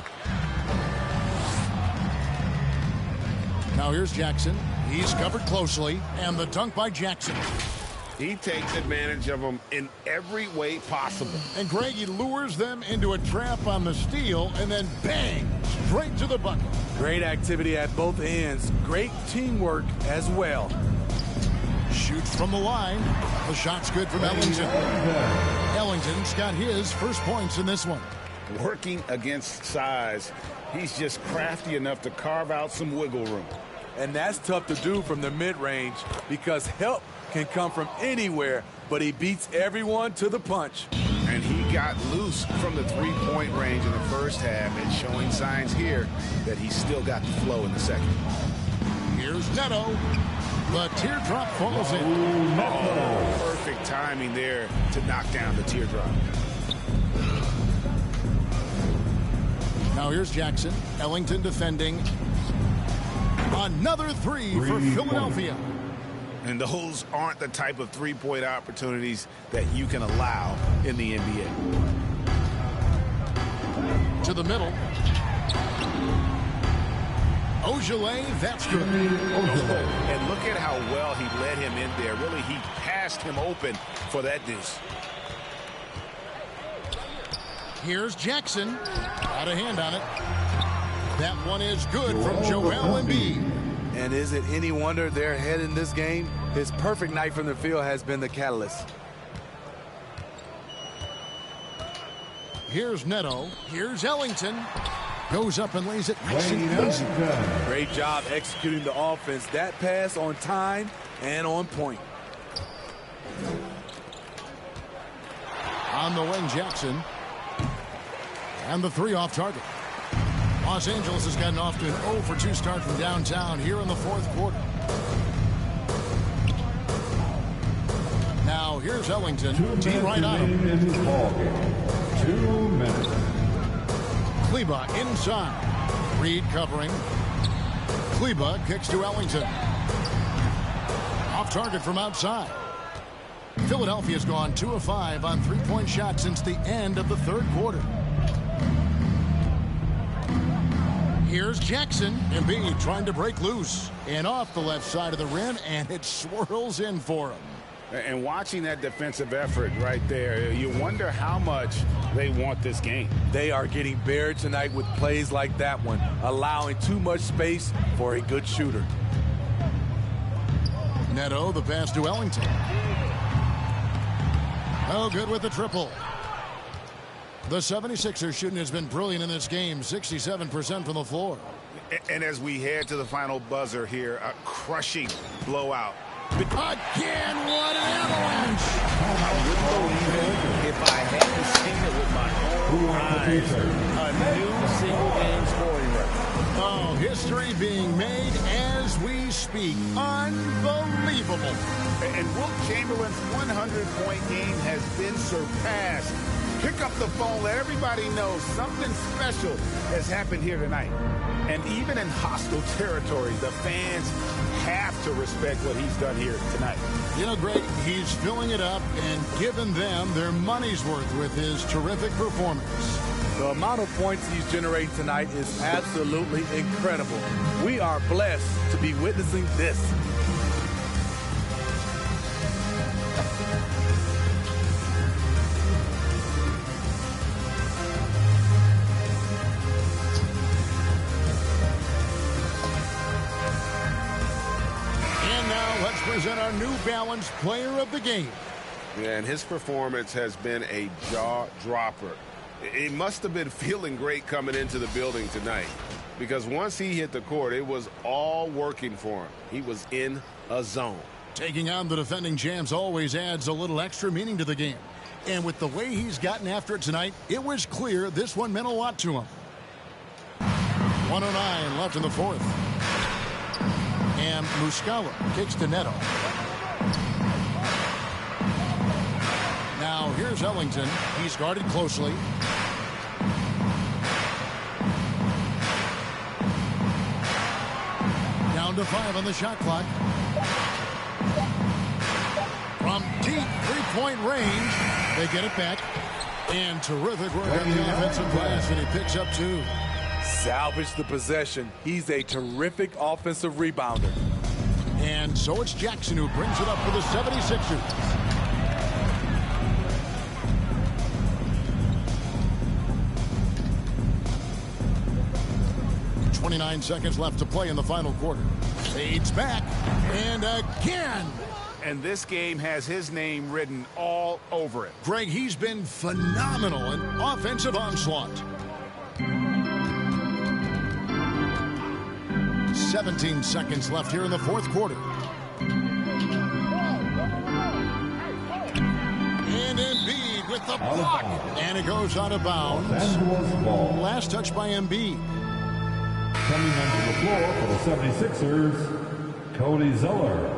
Now here's Jackson. He's covered closely, and the dunk by Jackson. He takes advantage of them in every way possible. And Greg, he lures them into a trap on the steal, and then bang, straight to the bucket. Great activity at both ends. Great teamwork as well. Shoots from the line. The shot's good from Ellington. Ellington's got his first points in this one. Working against size, he's just crafty enough to carve out some wiggle room. And that's tough to do from the mid-range because help can come from anywhere, but he beats everyone to the punch. And he got loose from the three-point range in the first half and showing signs here that he's still got the flow in the second. Here's Neto. The teardrop falls in. Oh, perfect timing there to knock down the teardrop. Now here's Jackson. Ellington defending. Another three for Philadelphia. And those aren't the type of three-point opportunities that you can allow in the NBA. To the middle. Ojeleye, that's good. And look at how well he led him in there. Really, he passed him open for that deuce. Here's Jackson. Got a hand on it. That one is good from Joel Embiid. And is it any wonder they're ahead in this game? His perfect night from the field has been the catalyst. Here's Neto. Here's Ellington. Goes up and lays it nice and easy. Great job executing the offense. That pass on time and on point. On the wing, Jackson. And the three off target. Los Angeles has gotten off to an 0-for-2 start from downtown here in the fourth quarter. Now here's Ellington. Team right on him. 2 minutes. Kleba inside. Reed covering. Kleba kicks to Ellington. Off target from outside. Philadelphia's gone 2 of 5 on three-point shots since the end of the third quarter. Here's Jackson. Embiid trying to break loose. And off the left side of the rim, and it swirls in for him. And watching that defensive effort right there, you wonder how much they want this game. They are getting buried tonight with plays like that one, allowing too much space for a good shooter. Neto, the pass to Ellington. Oh, good with the triple. The 76ers shooting has been brilliant in this game, 67% from the floor. And as we head to the final buzzer here, a crushing blowout. Again, what an avalanche! I wouldn't believe it if I hadn't seen it with my own eyes. A new single-game scoring record. Oh, history being made as we speak. Unbelievable. And Wilt Chamberlain's 100-point game has been surpassed. Pick up the phone, let everybody know something special has happened here tonight. And even in hostile territory, the fans have to respect what he's done here tonight. You know, Greg, he's filling it up and giving them their money's worth with his terrific performance. The amount of points he's generating tonight is absolutely incredible. We are blessed to be witnessing this. Present our New Balance player of the game. Yeah, and his performance has been a jaw-dropper. He must have been feeling great coming into the building tonight, because once he hit the court, it was all working for him. He was in a zone. Taking on the defending champs always adds a little extra meaning to the game. And with the way he's gotten after it tonight, it was clear this one meant a lot to him. 1:09 left in the fourth. And Muscala kicks to Neto. Now here's Ellington. He's guarded closely. Down to 5 on the shot clock. From deep three-point range, they get it back. And terrific work on the offensive glass, and he picks up 2. Salvage the possession. He's a terrific offensive rebounder. And so it's Jackson who brings it up for the 76ers. .29 seconds left to play in the final quarter. Fades back, and again. And this game has his name written all over it. Greg, he's been phenomenal in offensive onslaught. 17 seconds left here in the fourth quarter. And Embiid with the block. And it goes out of bounds. Last touch by Embiid. Coming onto the floor for the 76ers, Cody Zeller.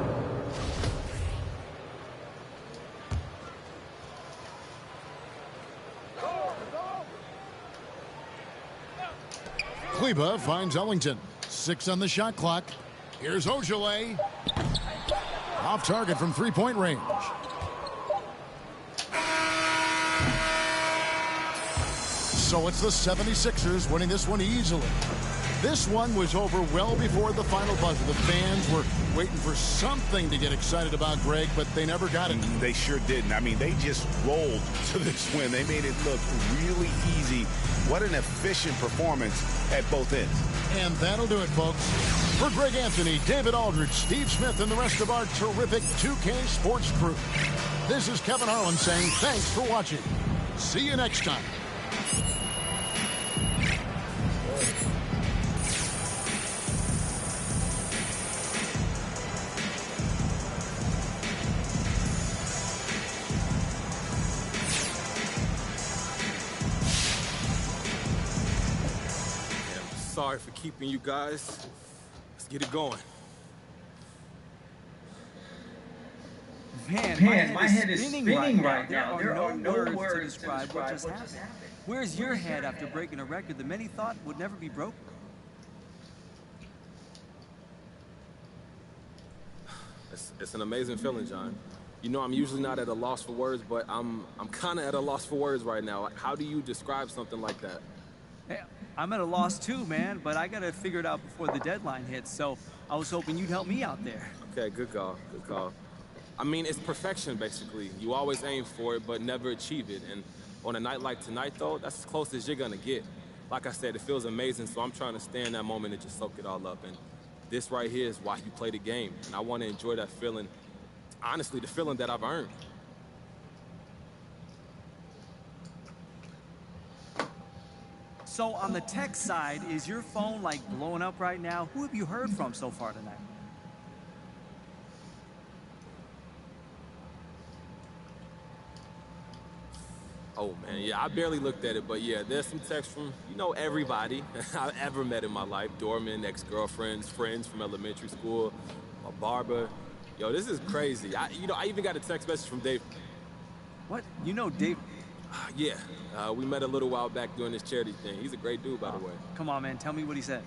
Kleba finds Ellington. 6 on the shot clock. Here's Ojale. Off target from three-point range. So it's the 76ers winning this one easily. This one was over well before the final buzzer. The fans were waiting for something to get excited about, Greg, but they never got it. They sure didn't. I mean, they just rolled to this win. They made it look really easy. What an efficient performance at both ends. And that'll do it, folks. For Greg Anthony, David Aldridge, Steve Smith, and the rest of our terrific 2K Sports crew, this is Kevin Harlan saying thanks for watching. See you next time. Sorry for keeping you guys. Let's get it going. Man, my head is spinning right now. There are no words to describe what just happened. Where's your head after breaking a record that many thought would never be broken? It's an amazing feeling, John. You know, I'm usually not at a loss for words, but I'm kind of at a loss for words right now. How do you describe something like that? Hey, I'm at a loss too, man, but I gotta figure it out before the deadline hits, so I was hoping you'd help me out there. Okay, good call, good call. I mean, it's perfection, basically. You always aim for it, but never achieve it. And on a night like tonight, though, that's as close as you're gonna get. Like I said, it feels amazing, so I'm trying to stay in that moment and just soak it all up. And this right here is why you play the game. And I want to enjoy that feeling, honestly, the feeling that I've earned. So on the tech side, is your phone like blowing up right now? Who have you heard from so far tonight? Oh, man, yeah, I barely looked at it, but yeah, there's some texts from, you know, everybody I've ever met in my life. Doormen, ex-girlfriends, friends from elementary school, my barber. Yo, this is crazy. I even got a text message from Dave. What? You know Dave? Yeah, we met a little while back doing this charity thing. He's a great dude, by the way. Come on, man, tell me what he said.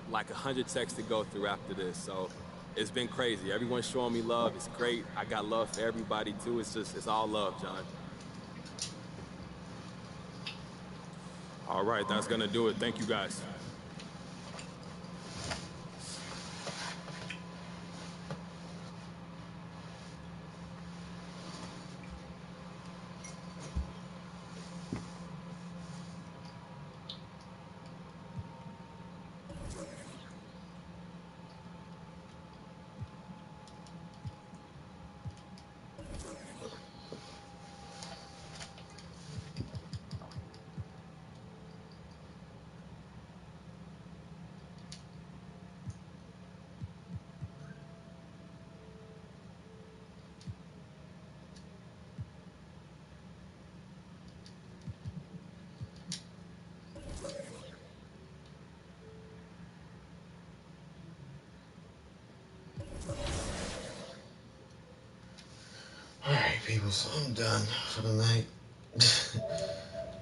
Like 100 texts to go through after this, so it's been crazy. Everyone's showing me love. It's great. I got love for everybody, too. It's all love, John. All right, that's gonna do it. Thank you, guys. Alright, people, so I'm done for the night.